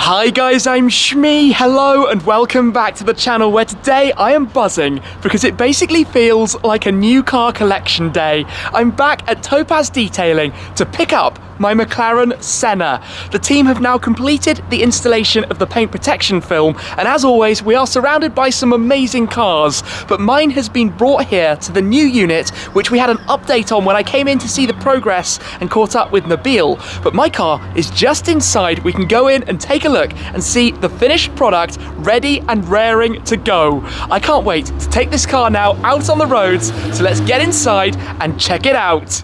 Hi guys, I'm Shmee. Hello and welcome back to the channel where today I am buzzing because it basically feels like a new car collection day. I'm back at Topaz Detailing to pick up my McLaren Senna. The team have now completed the installation of the paint protection film, and as always we are surrounded by some amazing cars, but mine has been brought here to the new unit which we had an update on when I came in to see the progress and caught up with Nabil. But my car is just inside. We can go in and take a look and see the finished product ready and raring to go. I can't wait to take this car now out on the roads, so let's get inside and check it out.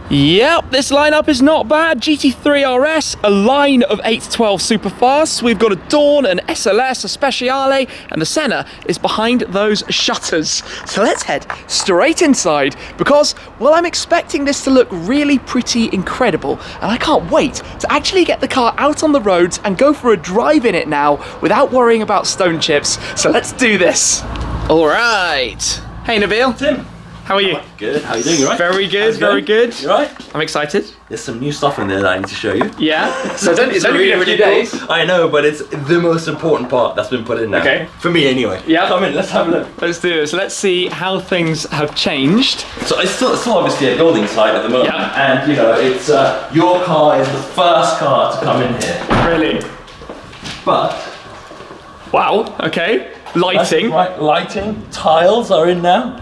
Yep, this lineup is not bad. GT3 RS, a line of 812 Superfasts. We've got a Dawn, an SLS, a Speciale, and the Senna is behind those shutters. So let's head straight inside because, well, I'm expecting this to look really pretty incredible, and I can't wait to actually get the car out on the roads and go for a drive in it now without worrying about stone chips. So let's do this. All right. Hey, Nabil. Tim. How are you? Good. How are you doing? You right? Very good, very good. You right? I'm excited. There's some new stuff in there that I need to show you. Yeah? So it's only been a few days. I know, but it's the most important part that's been put in now. Okay. For me anyway. Yeah. Come in, let's have a look. Let's do this. Let's see how things have changed. So it's still obviously a building site at the moment. Yeah. And you know, it's your car is the first car to come in here. Really? But wow, okay. Lighting. Right, lighting, tiles are in now.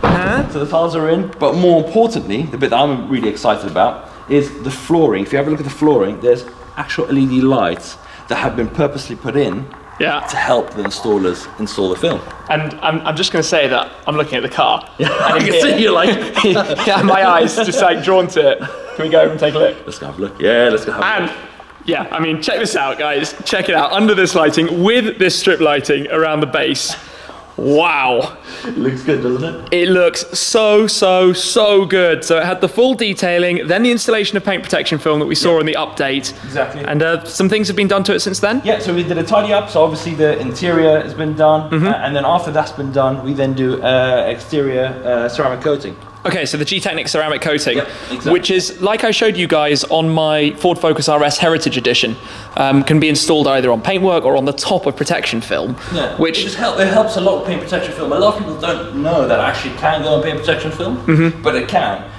So the tiles are in. But more importantly, the bit that I'm really excited about is the flooring. If you have a look at the flooring, there's actual LED lights that have been purposely put in to help the installers install the film. And I'm just going to say that I'm looking at the car. And I can see you like... yeah, my eyes just like drawn to it. Can we go and take a look? Let's go have a look. Yeah, let's go have a look. Yeah, I mean, check this out, guys. Check it out. Under this lighting, with this strip lighting around the base. Wow. It looks good, doesn't it? It looks so good. So it had the full detailing, then the installation of paint protection film that we saw in the update. Exactly. And some things have been done to it since then? Yeah, so we did a tidy up. So obviously the interior has been done. And then after that's been done, we then do exterior ceramic coating. Okay, so the G-Technic ceramic coating, exactly. Which is, like I showed you guys on my Ford Focus RS Heritage Edition, can be installed either on paintwork or on the top of protection film. Yeah, which it helps a lot with paint protection film. A lot of people don't know that it actually can go on paint protection film, but it can.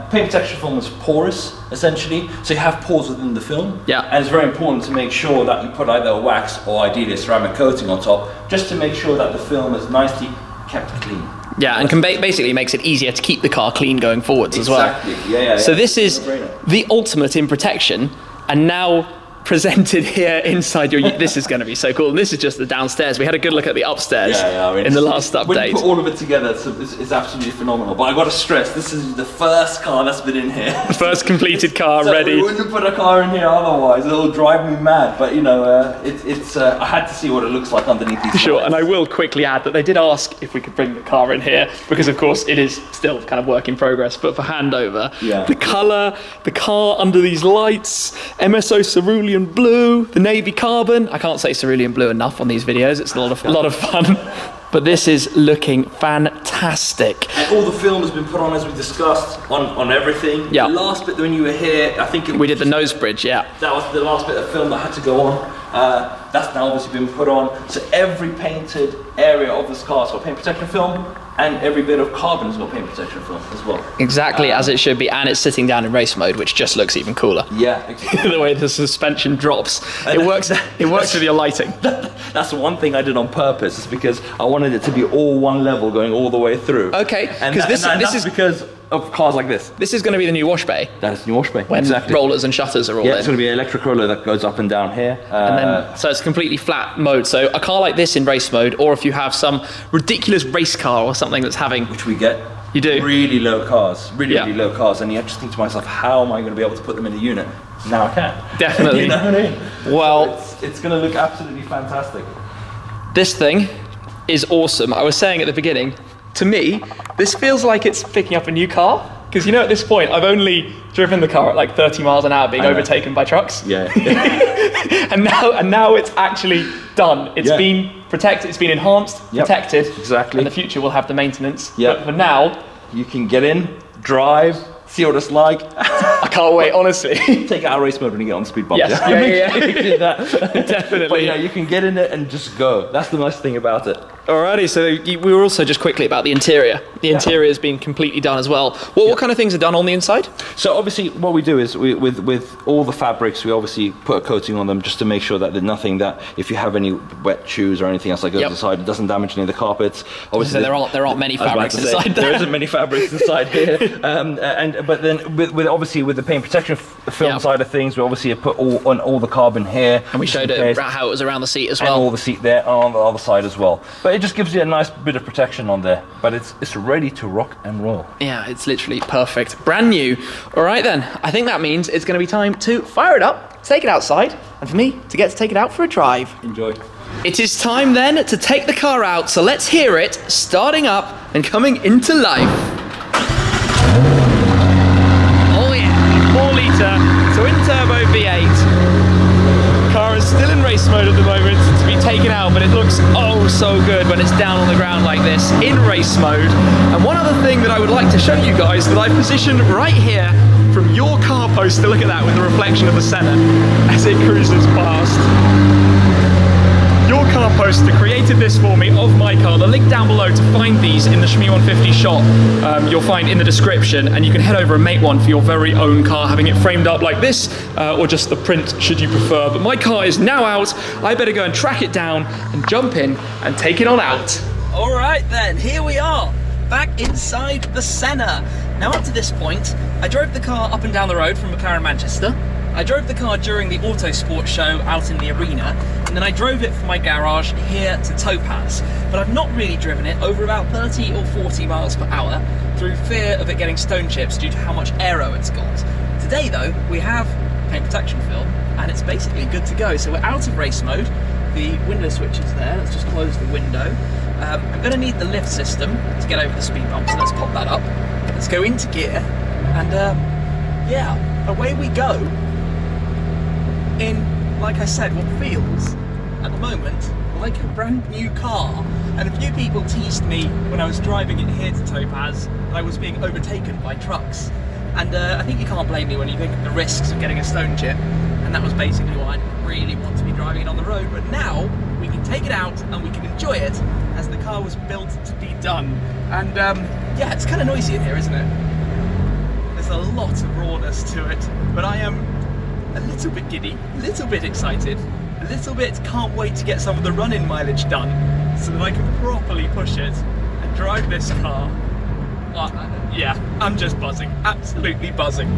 Paint protection film is porous, essentially, so you have pores within the film. Yeah. And it's very important to make sure that you put either a wax or ideally a ceramic coating on top, just to make sure that the film is nicely kept clean. Yeah, and basically makes it easier to keep the car clean going forwards as well. Exactly, yeah. So this is the ultimate in protection, and now presented here inside your... This is going to be so cool. And this is just the downstairs. We had a good look at the upstairs I mean, in the last update. When you put all of it together, it's absolutely phenomenal. But I've got to stress, this is the first car that's been in here. The first completed car so ready. We wouldn't have put a car in here otherwise. It'll drive me mad. But you know, I had to see what it looks like underneath these Sure, lights. and I will quickly add that they did ask if we could bring the car in here, because of course it is still kind of work in progress, but for handover. Yeah. The colour, the car under these lights, MSO cerulean blue, the navy carbon. I can't say cerulean blue enough on these videos. It's a lot of fun. But this is looking fantastic. And all the film has been put on, as we discussed, on everything. Yeah. The last bit when you were here, I think we did the nose bridge, yeah. That was the last bit of film that had to go on. That's now obviously been put on. So every painted area of this car has got paint protection film, and every bit of carbon has got paint protection film as well. Exactly as it should be, and it's sitting down in race mode, which just looks even cooler. Yeah, exactly. The way the suspension drops. It works with your lighting. That's one thing I did on purpose, is because I wanted it to be all one level going all the way through. Okay, because this is because of cars like this. This is going to be the new wash bay. That is the new wash bay. When rollers and shutters are all in. It's going to be an electric roller that goes up and down here. And then, so it's completely flat mode. So a car like this in race mode, or if you have some ridiculous race car or something that's having... Which we get. You do? Really low cars. Really low cars. And you just think to myself, how am I going to be able to put them in a unit? Now I can. Definitely. You know what I mean? Well... So it's going to look absolutely fantastic. This thing is awesome. I was saying at the beginning, to me, this feels like it's picking up a new car. Because you know, at this point, I've only driven the car at like 30 miles an hour being overtaken by trucks. Yeah. and now it's actually done. It's been protected, it's been enhanced, protected. Exactly. And the future will have the maintenance. But for now, you can get in, drive, see what it's like. I can't wait, honestly. Take out race mode when you get on speed bump. Yes, yeah. Definitely. But yeah, you can get in it and just go. That's the nice thing about it. Alrighty, so we were also just quickly about the interior. The interior has been completely done as well. What kind of things are done on the inside? So obviously what we do is with all the fabrics, we obviously put a coating on them just to make sure that there's nothing that, if you have any wet shoes or anything else that goes inside, it doesn't damage any of the carpets. Obviously, so there aren't many fabrics inside there. There isn't many fabrics inside here. But then with the paint protection film side of things, we obviously have put all the carbon here. And we showed how it was around the seat as well. And all the seat there on the other side as well. But it just gives you a nice bit of protection on there. But it's ready to rock and roll. Yeah, it's literally perfect. Brand new. All right then, I think that means it's going to be time to fire it up, take it outside, and for me to get to take it out for a drive. Enjoy. It is time then to take the car out, so let's hear it starting up and coming into life. Oh yeah, 4 litre twin turbo V8. Car is still in race mode at the moment to be taken out, but it looks oh so good when it's down on the ground like this in race mode. And one other thing that I would like to show you guys that I've positioned right here from your car poster, look at that with the reflection of the Senna as it cruises past. Your car poster created this for me of my car. The link down below to find these in the Shmee 150 shop you'll find in the description, and you can head over and make one for your very own car, having it framed up like this, or just the print should you prefer. But my car is now out. I better go and track it down and jump in and take it on out. All right then, here we are, back inside the Senna. Now up to this point, I drove the car up and down the road from McLaren Manchester. I drove the car during the Autosport show out in the arena, and then I drove it from my garage here to Topaz. But I've not really driven it over about 30 or 40 miles per hour through fear of it getting stone chips due to how much aero it's got. Today though, we have paint protection film, and it's basically good to go. So we're out of race mode. The window switch is there. Let's just close the window. I'm going to need the lift system to get over the speed bump, so let's pop that up. Let's go into gear, and yeah, away we go. In, like I said, what feels, at the moment, like a brand new car. And a few people teased me when I was driving it here to Topaz that I was being overtaken by trucks. And I think you can't blame me when you think of the risks of getting a stone chip. And that was basically why I didn't really want to be driving it on the road. But now, we can take it out and we can enjoy it, as the car was built to be done. And yeah, it's kind of noisy in here, isn't it? There's a lot of rawness to it, but I am a little bit giddy, a little bit excited, a little bit can't wait to get some of the run-in mileage done so that I can properly push it and drive this car. Yeah, I'm just buzzing, absolutely buzzing.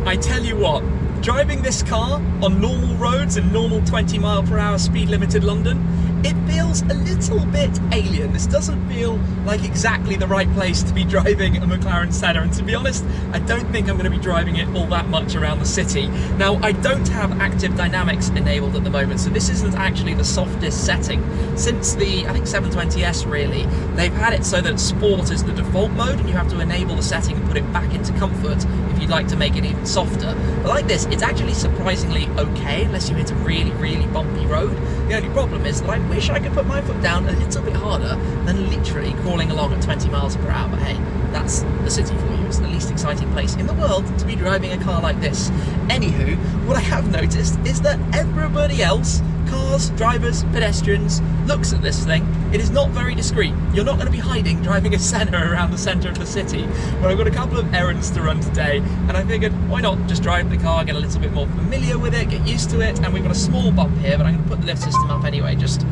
I tell you what, driving this car on normal roads and normal 20-mile-per-hour speed-limited London, it feels a little bit alien. This doesn't feel like exactly the right place to be driving a McLaren Senna, and to be honest, I don't think I'm going to be driving it all that much around the city. Now, I don't have active dynamics enabled at the moment, so this isn't actually the softest setting. Since the, I think, 720S really, they've had it so that Sport is the default mode, and you have to enable the setting and put it back into Comfort if you'd like to make it even softer. But like this, it's actually surprisingly okay, unless you hit a really, really bumpy road. The only problem is that I wish I could put my foot down a little bit harder than literally crawling along at 20 miles per hour. But hey, that's the city for you. It's the least exciting place in the world to be driving a car like this. Anywho, what I have noticed is that everybody else, cars, drivers, pedestrians, looks at this thing. It is not very discreet. You're not going to be hiding driving a Senna around the centre of the city. But I've got a couple of errands to run today, and I figured, why not just drive the car, get a little bit more familiar with it, get used to it. And we've got a small bump here, but I'm going to put the lift system up anyway. Just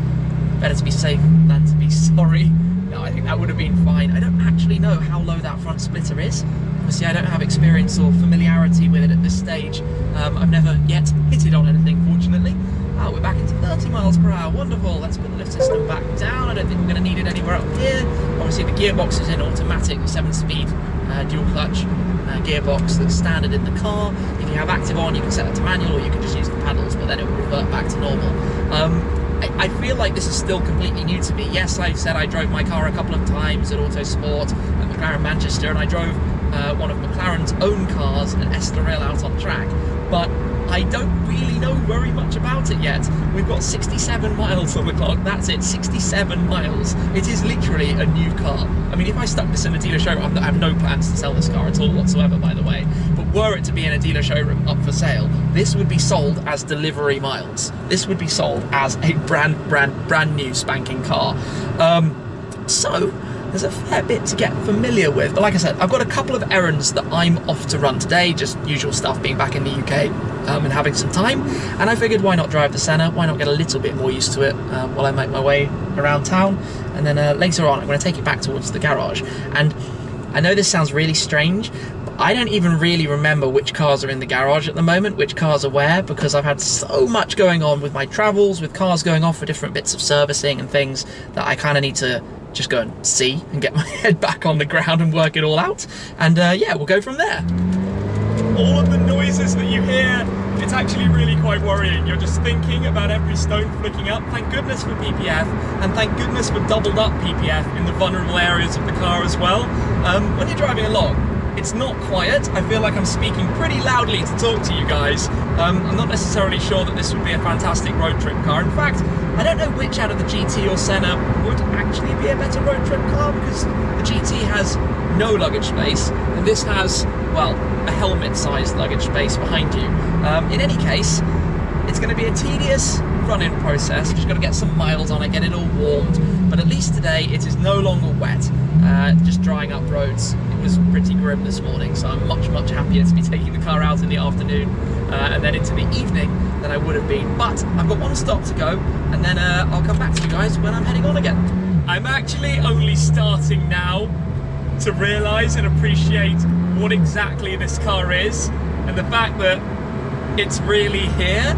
better to be safe than to be sorry. No, I think that would have been fine. I don't actually know how low that front splitter is. Obviously, I don't have experience or familiarity with it at this stage. I've never yet hit it on anything, fortunately. Oh, we're back into 30 miles per hour. Wonderful. Let's put the lift system back down. I don't think we're going to need it anywhere up here. Obviously, the gearbox is in automatic, 7-speed dual clutch gearbox that's standard in the car. If you have active on, you can set it to manual, or you can just use the pedals, but then it will revert back to normal. I feel like this is still completely new to me. Yes, I said I drove my car a couple of times at Autosport, at McLaren Manchester, and I drove one of McLaren's own cars, an Estoril, out on track, but I don't really know very much about it yet. We've got 67 miles on the clock, that's it, 67 miles. It is literally a new car. I mean, if I stuck this in a dealer showroom, I have no plans to sell this car at all whatsoever, by the way, but were it to be in a dealer showroom up for sale, this would be sold as delivery miles. This would be sold as a brand new spanking car. So there's a fair bit to get familiar with. But like I said, I've got a couple of errands that I'm off to run today, just usual stuff, being back in the UK and having some time. And I figured, why not drive the Senna? Why not get a little bit more used to it while I make my way around town? And then later on, I'm going to take it back towards the garage. And I know this sounds really strange, but I don't even really remember which cars are in the garage at the moment, which cars are where, because I've had so much going on with my travels, with cars going off for different bits of servicing and things, that I kind of need to just go and see and get my head back on the ground and work it all out. And yeah, we'll go from there. All of the noises that you hear, it's actually really quite worrying. You're just thinking about every stone flicking up. Thank goodness for PPF, and thank goodness for doubled up PPF in the vulnerable areas of the car as well. When you're driving along, it's not quiet. I feel like I'm speaking pretty loudly to talk to you guys. I'm not necessarily sure that this would be a fantastic road trip car. In fact, I don't know which out of the GT or Senna would actually be a better road trip car, because the GT has no luggage space, and this has, well, a helmet-sized luggage space behind you. In any case, it's going to be a tedious run-in process. Just got to get some miles on it, get it all warmed. But at least today, it is no longer wet. Just drying up roads. It was pretty grim this morning, so I'm much happier to be taking the car out in the afternoon and then into the evening than I would have been. But I've got one stop to go, and then I'll come back to you guys when I'm heading on again. I'm actually only starting now to realise and appreciate what exactly this car is, and the fact that it's really here.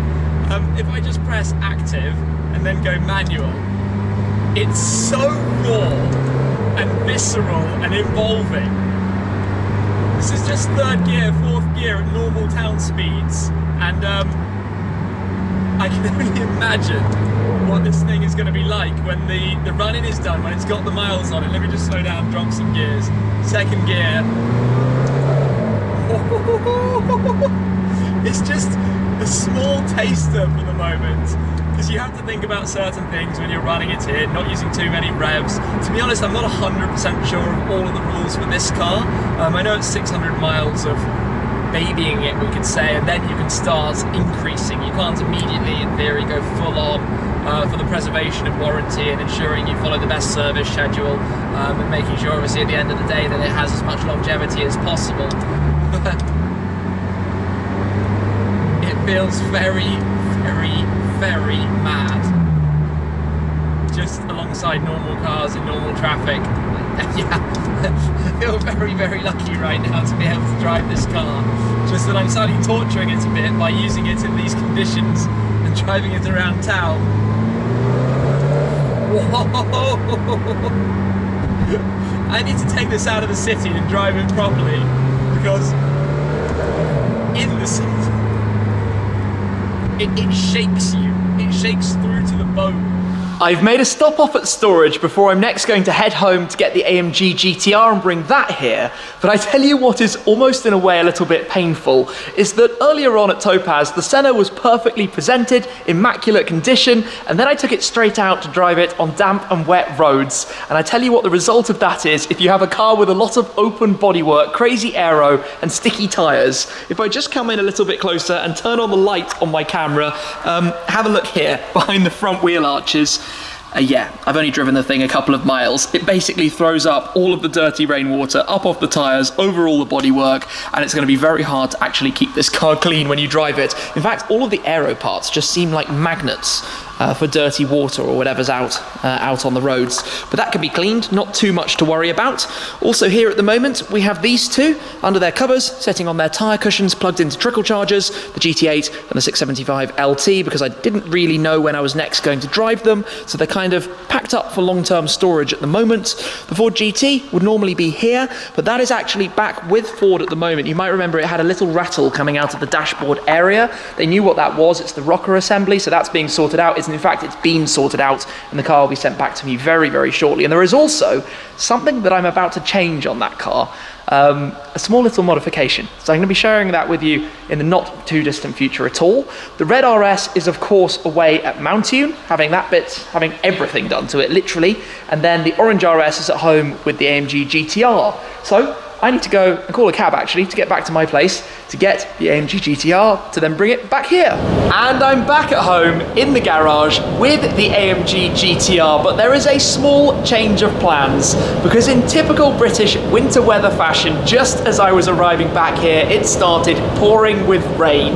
If I just press active and then go manual, it's so raw and visceral and involving. This is just third gear, fourth gear at normal town speeds, and I can only imagine what this thing is going to be like when the run-in is done, when it's got the miles on it. Let me just slow down, drop some gears. Second gear. It's just a small taster for the moment, because you have to think about certain things when you're running it here, not using too many revs. To be honest, I'm not 100% sure of all of the rules for this car. I know it's 600 miles of babying it, we could say, and then you can start increasing. You can't immediately, in theory, go full on for the preservation of warranty and ensuring you follow the best service schedule and making sure, obviously, at the end of the day that it has as much longevity as possible. It feels very mad. Just alongside normal cars in normal traffic. Yeah, I feel very lucky right now to be able to drive this car. Just that I'm slightly torturing it a bit by using it in these conditions and driving it around town. Whoa! I need to take this out of the city and drive it properly, because in the city it shakes you. It shakes through to the bone. I've made a stop off at storage before I'm next going to head home to get the AMG GTR and bring that here. But I tell you what is almost in a way a little bit painful is that earlier on at Topaz, the Senna was perfectly presented, immaculate condition, and then I took it straight out to drive it on damp and wet roads. And I tell you what the result of that is if you have a car with a lot of open bodywork, crazy aero, and sticky tyres. If I just come in a little bit closer and turn on the light on my camera, have a look here behind the front wheel arches. Yeah, I've only driven the thing a couple of miles. It basically throws up all of the dirty rainwater up off the tyres, over all the bodywork, and it's going to be very hard to actually keep this car clean when you drive it. In fact, all of the aero parts just seem like magnets for dirty water or whatever's out on the roads. But that can be cleaned, not too much to worry about. Also here at the moment, we have these two under their covers, sitting on their tyre cushions, plugged into trickle chargers, the GT8 and the 675 LT, because I didn't really know when I was next going to drive them, so they're kind of packed up for long-term storage at the moment. The Ford GT would normally be here, but that is actually back with Ford at the moment. You might remember it had a little rattle coming out of the dashboard area. They knew what that was. It's the rocker assembly, so that's being sorted out. In fact, it's been sorted out, and the car will be sent back to me very shortly. And there is also something that I'm about to change on that car, a small little modification. So I'm going to be sharing that with you in the not too distant future at all. The red RS is of course away at Mountune, having everything done to it literally, and then the orange RS is at home with the AMG GTR. So I need to go and call a cab actually to get back to my place, to get the AMG GTR to then bring it back here. And I'm back at home in the garage with the AMG GTR, but there is a small change of plans because in typical British winter weather fashion, just as I was arriving back here, it started pouring with rain.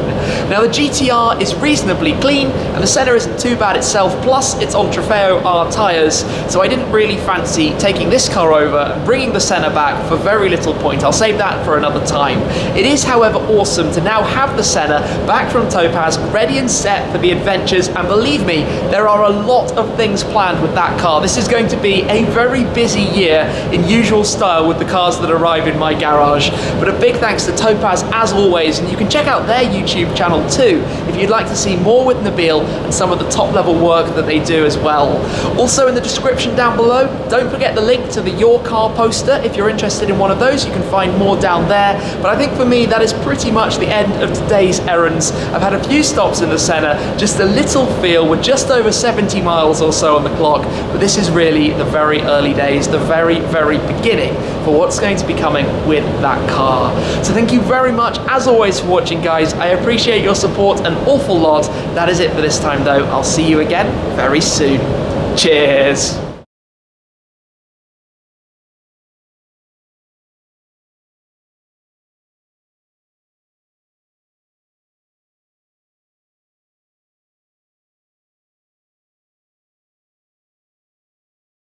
Now the GTR is reasonably clean and the Senna isn't too bad itself, plus it's on Trofeo R tyres, so I didn't really fancy taking this car over and bringing the Senna back for very little point. I'll save that for another time. It is, however, awesome to now have the Senna back from Topaz, ready and set for the adventures, and believe me, there are a lot of things planned with that car. This is going to be a very busy year in usual style with the cars that arrive in my garage. But a big thanks to Topaz as always, and you can check out their YouTube channel too if you'd like to see more with Nabil and some of the top level work that they do as well. Also in the description down below, don't forget the link to the Your Car poster. If you're interested in one of those, you can find more down there. But I think for me, that is pretty much the end of today's errands. I've had a few stops in the Senna, just a little feel. We're just over 70 miles or so on the clock, but this is really the very early days, the very, very beginning for what's going to be coming with that car. So thank you very much, as always, for watching, guys. I appreciate your support an awful lot. That is it for this time, though. I'll see you again very soon. Cheers.